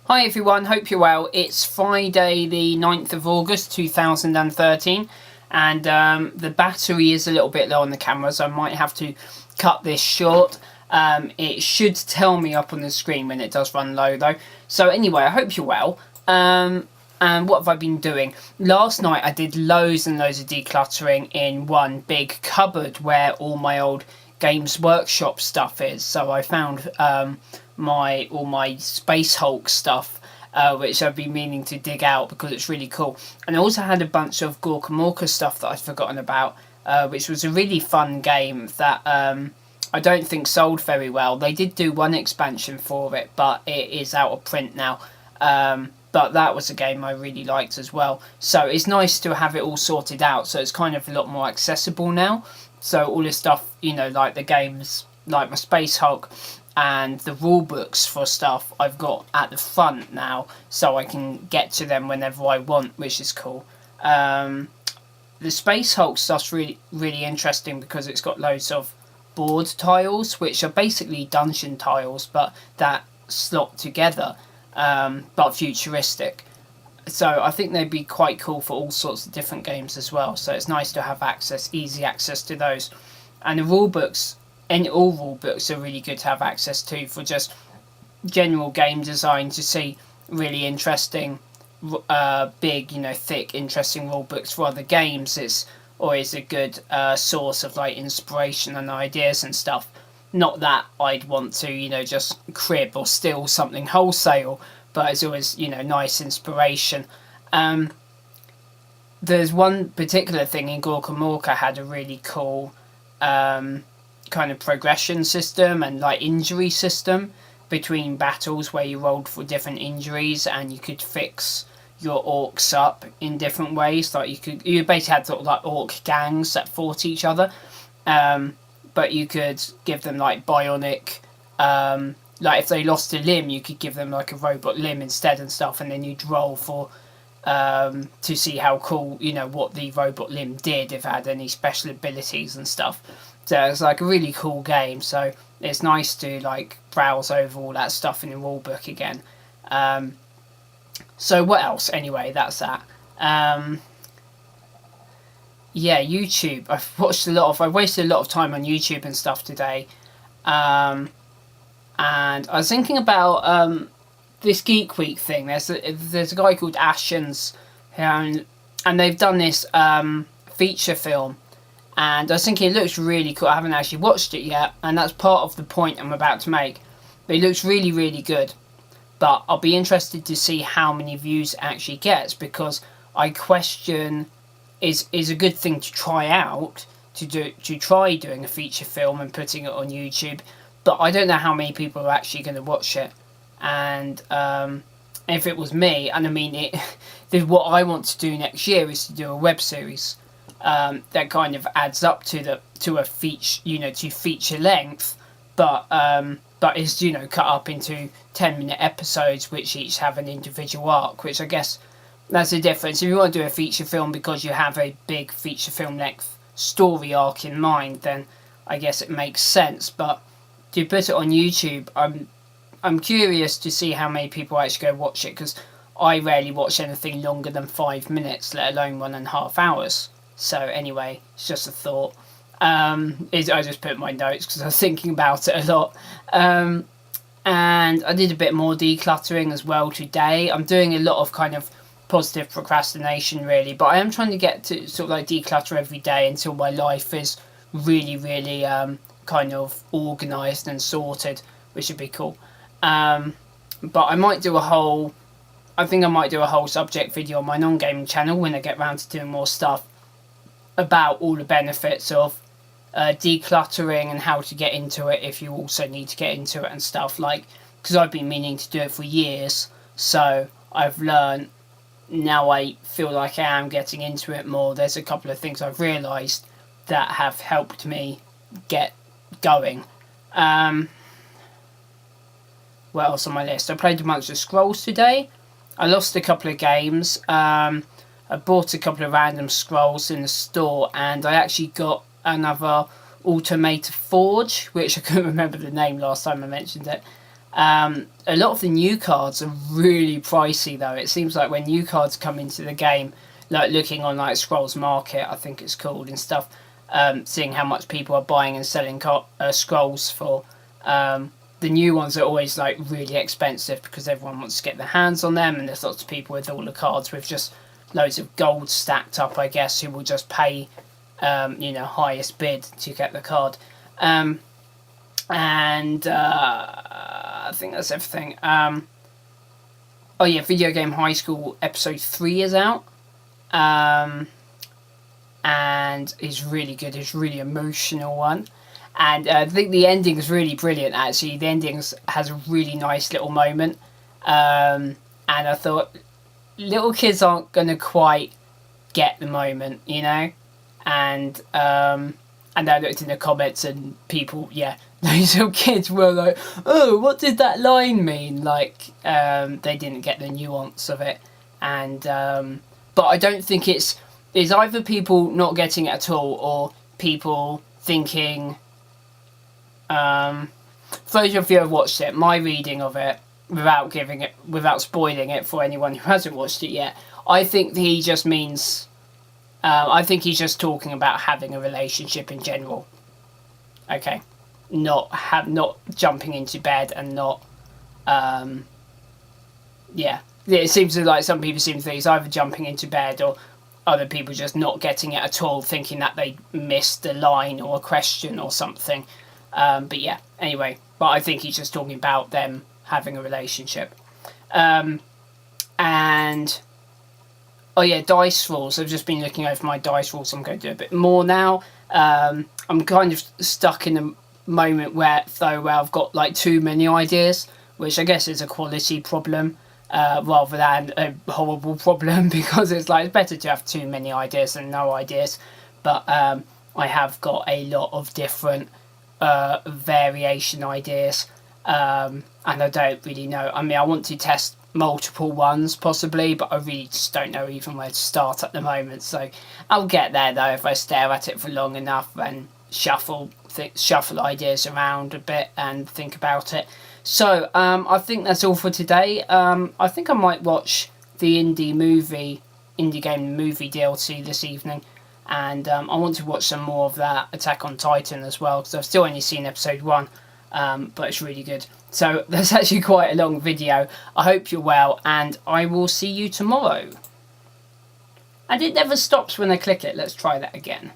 Hi everyone, hope you're well. It's Friday the 9th of August 2013 and the battery is a little bit low on the camera, so I might have to cut this short. It should tell me up on the screen when it does run low though. So anyway, I hope you're well. And what have I been doing? Last night I did loads and loads of decluttering in one big cupboard where all my old Games Workshop stuff is. So I found all my Spacehulk stuff, which I've been meaning to dig out because it's really cool. And I also had a bunch of Gorkamorka stuff that I'd forgotten about, which was a really fun game that I don't think sold very well. They did do one expansion for it, but it is out of print now. But that was a game I really liked as well. So it's nice to have it all sorted out, so it's kind of a lot more accessible now. So all this stuff, you know, like the games, like my Spacehulk and the rule books for stuff, I've got at the front now, so I can get to them whenever I want, which is cool. The Spacehulk stuff's really interesting because it's got loads of board tiles, which are basically dungeon tiles, but that slot together, but futuristic. So I think they'd be quite cool for all sorts of different games as well. So it's nice to have easy access to those. And the rule books, and all rule books are really good to have access to for just general game design, to see really interesting, big, you know, thick, interesting rule books for other games. It's always a good source of like inspiration and ideas and stuff. Not that I'd want to, you know, just crib or steal something wholesale, but it's always, you know, nice inspiration. There's one particular thing in Gorkamorka had a really cool kind of progression system and like injury system between battles, where you rolled for different injuries and you could fix your orcs up in different ways. Like you basically had sort of like orc gangs that fought each other, but you could give them like bionic, like if they lost a limb, you could give them like a robot limb instead and stuff, and then you'd roll for to see how cool, you know, what the robot limb did, if it had any special abilities and stuff. So it's like a really cool game. So it's nice to like browse over all that stuff in the rulebook again. So what else? Anyway, that's that. Yeah, YouTube. I wasted a lot of time on YouTube and stuff today. And I was thinking about this Geek Week thing. There's a guy called Ashens, and they've done this feature film, and I was thinking it looks really cool. I haven't actually watched it yet, and that's part of the point I'm about to make. But it looks really, really good. But I'll be interested to see how many views it actually gets, because I question is a good thing to try out, to try doing a feature film and putting it on YouTube. But I don't know how many people are actually going to watch it. And if it was me, and I mean, what I want to do next year is to do a web series that kind of adds up to a feature, you know, to feature length, but is, you know, cut up into 10-minute episodes, which each have an individual arc. Which I guess that's the difference. If you want to do a feature film because you have a big feature film length story arc in mind, then I guess it makes sense. But to put it on YouTube, I'm curious to see how many people actually go watch it, because I rarely watch anything longer than 5 minutes, let alone 1.5 hours. So anyway, it's just a thought. I just put in my notes because I was thinking about it a lot. And I did a bit more decluttering as well today. I'm doing a lot of kind of positive procrastination really, but I am trying to get to sort of like declutter every day until my life is really, really kind of organised and sorted, which would be cool. But I might do I think I might do a whole subject video on my non-gaming channel when I get around to doing more stuff about all the benefits of decluttering and how to get into it if you also need to get into it and stuff, like, because I've been meaning to do it for years, so I've learned, now I feel like I am getting into it more. There's a couple of things I've realised that have helped me get going. What else on my list? I played a bunch of Scrolls today. I lost a couple of games. I bought a couple of random Scrolls in the store, and I actually got another Automator Forge, which I couldn't remember the name last time I mentioned it. A lot of the new cards are really pricey though. It seems like when new cards come into the game, like looking on like Scrolls Market, I think it's called, and stuff, seeing how much people are buying and selling scrolls for. The new ones are always like really expensive because everyone wants to get their hands on them, and there's lots of people with all the cards with just loads of gold stacked up, I guess, who will just pay, highest bid to get the card. I think that's everything. Video Game High School episode 3 is out. And it's really good. It's a really emotional one. And I think the ending is really brilliant, actually. The ending has a really nice little moment. And I thought, little kids aren't going to quite get the moment, you know? And I looked in the comments and people, those little kids were like, oh, what did that line mean? Like, they didn't get the nuance of it. And, but I don't think it's either people not getting it at all or people thinking, for those of you who have watched it, my reading of it, without spoiling it for anyone who hasn't watched it yet, I think he just means, I think he's just talking about having a relationship in general. Okay, not jumping into bed and not, it seems to, like, some people seem to think he's either jumping into bed or other people just not getting it at all, thinking that they missed a line or a question or something. Anyway, but I think he's just talking about them having a relationship. Dice rules. I've just been looking over my dice rules. I'm going to do a bit more now. I'm kind of stuck in a moment where I've got like too many ideas, which I guess is a quality problem rather than a horrible problem, because it's better to have too many ideas than no ideas. But I have got a lot of different variation ideas, and I don't really know. I mean, I want to test multiple ones possibly, but I really just don't know even where to start at the moment. So I'll get there though if I stare at it for long enough and shuffle ideas around a bit and think about it. So I think that's all for today. I think I might watch the indie game movie DLC this evening, and I want to watch some more of that Attack on Titan as well, because I've still only seen episode 1, but it's really good. So that's actually quite a long video. I hope you're well, and I will see you tomorrow. And it never stops when I click it. Let's try that again.